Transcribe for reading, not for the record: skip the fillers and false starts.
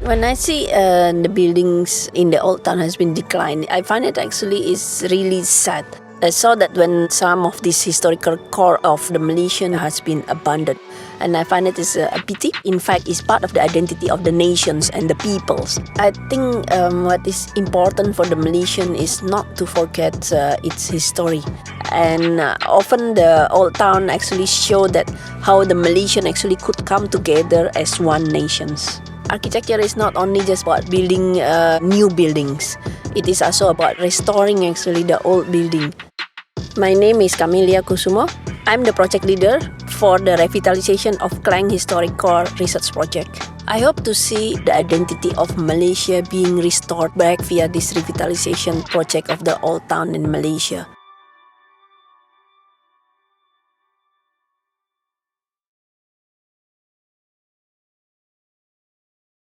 When I see the buildings in the old town has been declined, I find it actually is really sad. I saw that when some of this historical core of the Malaysian has been abandoned, and I find it is a pity. In fact, it's part of the identity of the nations and the peoples. I think what is important for the Malaysian is not to forget its history. And often the old town actually show that how the Malaysian actually could come together as one nations. Architecture is not only just about building new buildings. It is also about restoring actually the old building. My name is Camelia Kusumo. I'm the project leader for the revitalization of Klang Historic Core Research Project. I hope to see the identity of Malaysia being restored back via this revitalization project of the old town in Malaysia.